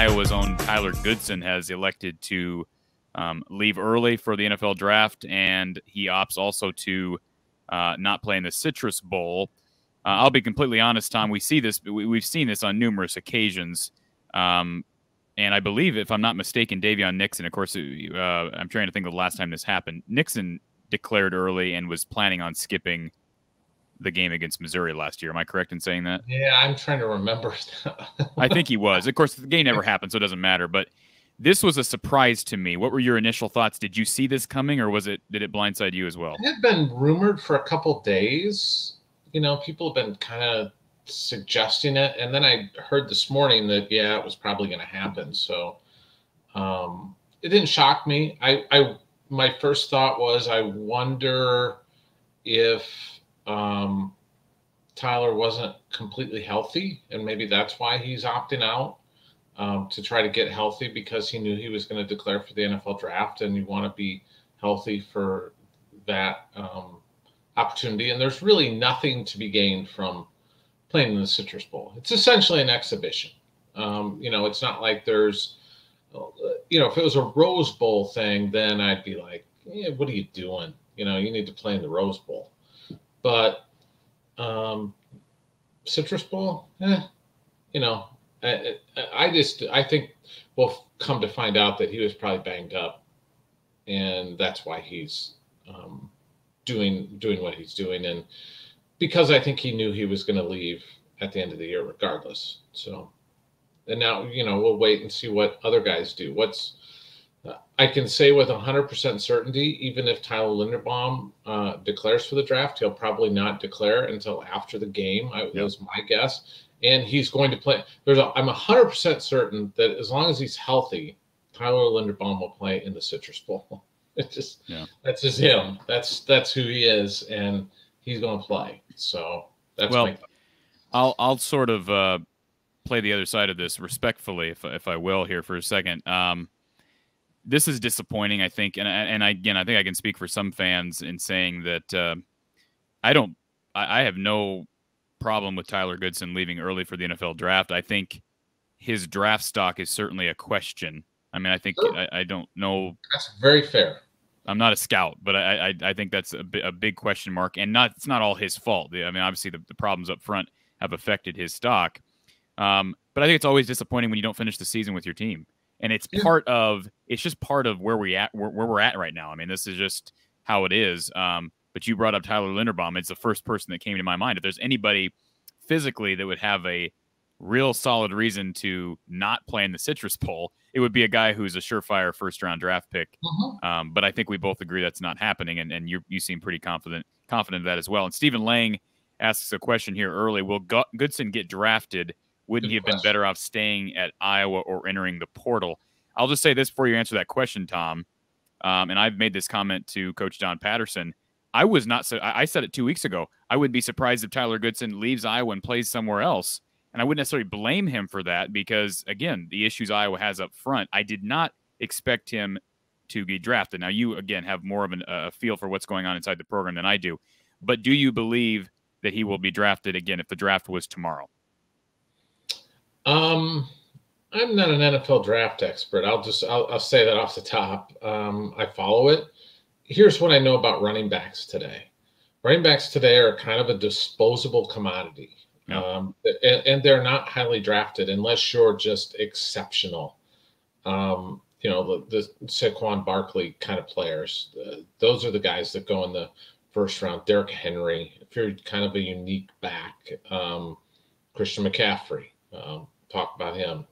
Iowa's own Tyler Goodson has elected to leave early for the NFL draft, and he opts also to not play in the Citrus Bowl. I'll be completely honest, Tom. We've seen this on numerous occasions. And I believe, if I'm not mistaken, Davion Nixon, of course, I'm trying to think of the last time this happened. Nixon declared early and was planning on skipping the game against Missouri last year. Am I correct in saying that? Yeah, I'm trying to remember. I think he was. Of course, the game never happened, so it doesn't matter. But this was a surprise to me. What were your initial thoughts? Did you see this coming, or did it blindside you as well? It had been rumored for a couple days. People have been kind of suggesting it, and then I heard this morning that it was probably going to happen. So it didn't shock me. My first thought was, I wonder if Tyler wasn't completely healthy, and maybe that's why he's opting out, to try to get healthy, because he knew he was going to declare for the NFL draft, and you want to be healthy for that opportunity. And there's really nothing to be gained from playing in the Citrus Bowl. It's essentially an exhibition. It's not like there's, if it was a Rose Bowl thing, then I'd be like, what are you doing? You need to play in the Rose Bowl. But Citrus Bowl, I think we'll come to find out that he was probably banged up, and that's why he's doing what he's doing, and because I think he knew he was going to leave at the end of the year regardless. So, and now we'll wait and see what other guys do. I can say with 100% certainty, even if Tyler Linderbaum declares for the draft, he'll probably not declare until after the game. Was my guess. And he's going to play. I'm 100% certain that as long as he's healthy, Tyler Linderbaum will play in the Citrus Bowl. That's just him. That's who he is, and he's going to play. So that's I'll sort of play the other side of this respectfully, if I will, here for a second. This is disappointing, I think, and I think I can speak for some fans in saying that I have no problem with Tyler Goodson leaving early for the NFL draft. I think his draft stock is certainly a question. I mean, I think I don't know. That's very fair. I'm not a scout, but I think that's a big question mark, and it's not all his fault. I mean, obviously the problems up front have affected his stock, but I think it's always disappointing when you don't finish the season with your team. And it's just part of where we're at right now. I mean, this is just how it is. But you brought up Tyler Linderbaum. It's the first person that came to my mind. If there's anybody physically that would have a real solid reason to not play in the Citrus Bowl, it would be a guy who's a surefire first-round draft pick. But I think we both agree that's not happening, and you seem pretty confident of that as well. And Stephen Lang asks a question here early. Will Goodson get drafted? Wouldn't he have been better off staying at Iowa or entering the portal? I'll just say this before you answer that question, Tom. And I've made this comment to Coach Don Patterson. I said it 2 weeks ago. I wouldn't be surprised if Tyler Goodson leaves Iowa and plays somewhere else. And I wouldn't necessarily blame him for that because, again, the issues Iowa has up front, I did not expect him to be drafted. Now, you, again, have more of a feel for what's going on inside the program than I do. But do you believe that he will be drafted again if the draft was tomorrow? I'm not an NFL draft expert. I'll say that off the top. I follow it. Here's what I know about running backs today. Running backs today are kind of a disposable commodity. And they're not highly drafted unless you're just exceptional. The Saquon Barkley kind of players. Those are the guys that go in the first round. Derrick Henry, if you're kind of a unique back. Christian McCaffrey. Talk about him.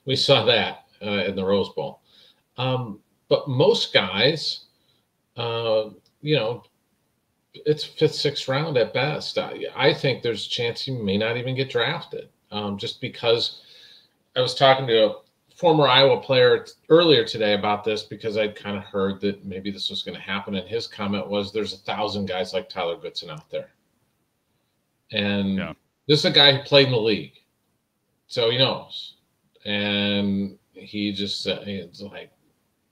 We saw that in the Rose Bowl. But most guys, it's fifth, sixth round at best. I think there's a chance he may not even get drafted, just because I was talking to a former Iowa player earlier today about this because I'd kind of heard that maybe this was going to happen. And his comment was, there's 1,000 guys like Tyler Goodson out there. And this is a guy who played in the league. So he knows. And he just said, it's like,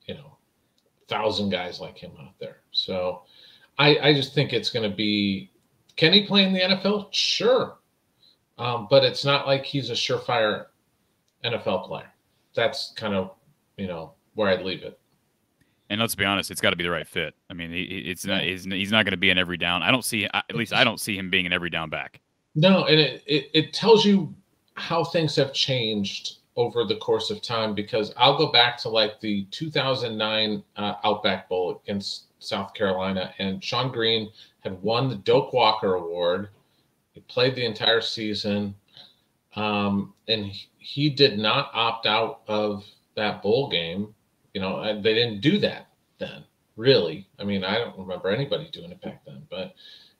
1,000 guys like him out there. So I just think it's going to be, can he play in the NFL? Sure. But it's not like he's a surefire NFL player. That's kind of, where I'd leave it. And let's be honest, it's got to be the right fit. I mean, it's not. He's not going to be an every down. I don't see. At least I don't see him being an every down back. No, and it tells you how things have changed over the course of time, because I'll go back to like the 2009 Outback Bowl against South Carolina, and Sean Green had won the Doak Walker Award. He played the entire season, and he did not opt out of that bowl game. They didn't do that then, really. I mean, I don't remember anybody doing it back then, but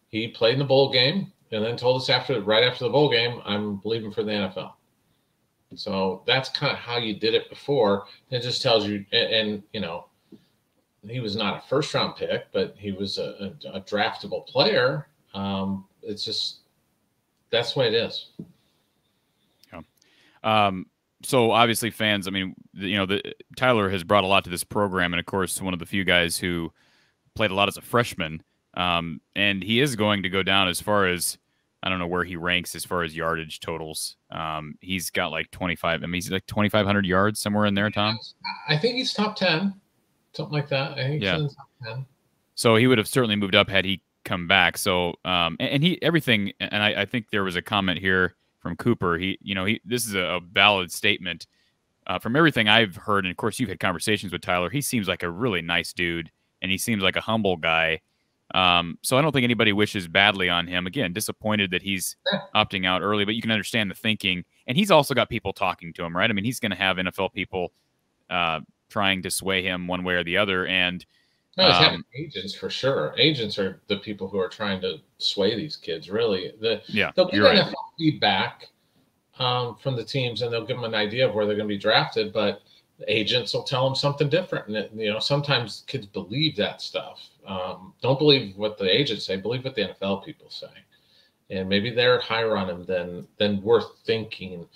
he played in the bowl game and then told us right after the bowl game, I'm leaving for the NFL. So that's kind of how you did it before. It just tells you, and he was not a first round pick, but he was a draftable player. It's just, that's the way it is. Yeah. So obviously fans, I mean, Tyler has brought a lot to this program, and of course, one of the few guys who played a lot as a freshman. And he is going to go down as far as, I don't know where he ranks as far as yardage totals. He's got like 25. I mean, he's like 2,500 yards, somewhere in there, Tom. I think he's top 10, something like that. I think he's in the top 10. So he would have certainly moved up had he come back. So, and everything, and I think there was a comment here from Cooper. This is a valid statement. From everything I've heard, and of course you've had conversations with Tyler, he seems like a really nice dude, and he seems like a humble guy. So I don't think anybody wishes badly on him. Again, disappointed that he's opting out early, but you can understand the thinking. And he's also got people talking to him, right? I mean, he's going to have NFL people trying to sway him one way or the other. And he's having agents for sure. Agents are the people who are trying to sway these kids, really. They'll get NFL feedback from the teams, and they'll give them an idea of where they're going to be drafted, but agents will tell them something different. And sometimes kids believe that stuff. Don't believe what the agents say, believe what the NFL people say. And maybe they're higher on him than worth thinking.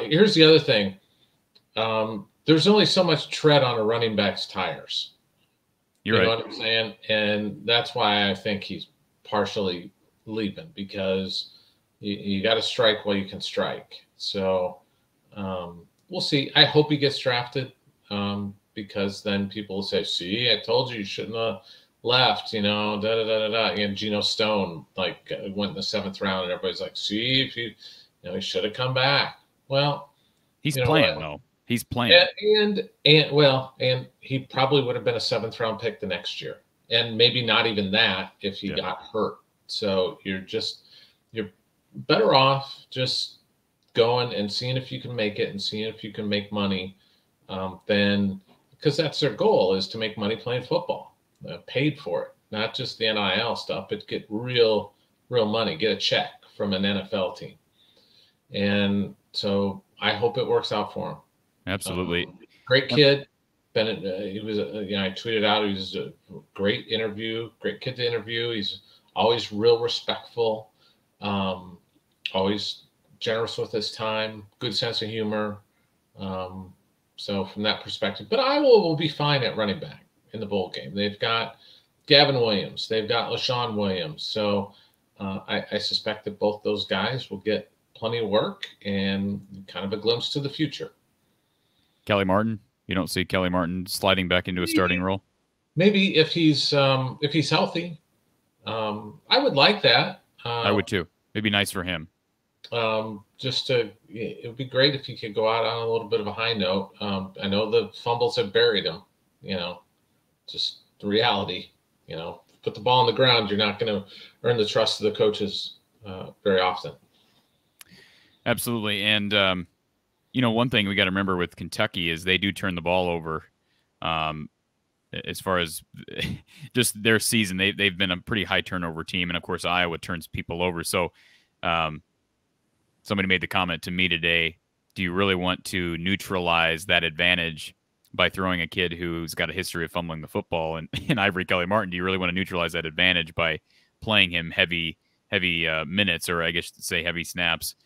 Here's the other thing. There's only so much tread on a running back's tires. You're you right. know what I'm saying? And that's why I think he's partially leaving, because you got to strike while you can strike. So we'll see. I hope he gets drafted, because then people will say, see, I told you shouldn't have left, And Geno Stone went in the 7th round, and everybody's like, see, if he should have come back. Well, he's playing though. He's playing, and he probably would have been a 7th round pick the next year, and maybe not even that if he got hurt. So you're better off just going and seeing if you can make it and seeing if you can make money, then, because that's their goal, is to make money playing football, paid for it, not just the NIL stuff, but get real money, get a check from an NFL team. And so I hope it works out for him. Absolutely. Great kid. Bennett, he was, I tweeted out, he was a great kid to interview. He's always real respectful, always generous with his time, good sense of humor. So from that perspective, but Iowa will be fine at running back in the bowl game. They've got Gavin Williams. They've got LaShawn Williams. So I suspect that both those guys will get plenty of work and kind of a glimpse to the future. Kelly Martin, you don't see Kelly Martin sliding back into a starting role? Maybe if he's healthy. I would like that. I would too. It'd be nice for him. It would be great if he could go out on a little bit of a high note. I know the fumbles have buried him, just the reality, put the ball on the ground. You're not going to earn the trust of the coaches very often. Absolutely. And, one thing we got to remember with Kentucky is they do turn the ball over. As far as just their season, they've been a pretty high turnover team. And of course, Iowa turns people over. So, somebody made the comment to me today, do you really want to neutralize that advantage by throwing a kid who's got a history of fumbling the football and Ivory Kelly Martin? Do you really want to neutralize that advantage by playing him heavy minutes, or I guess say heavy snaps?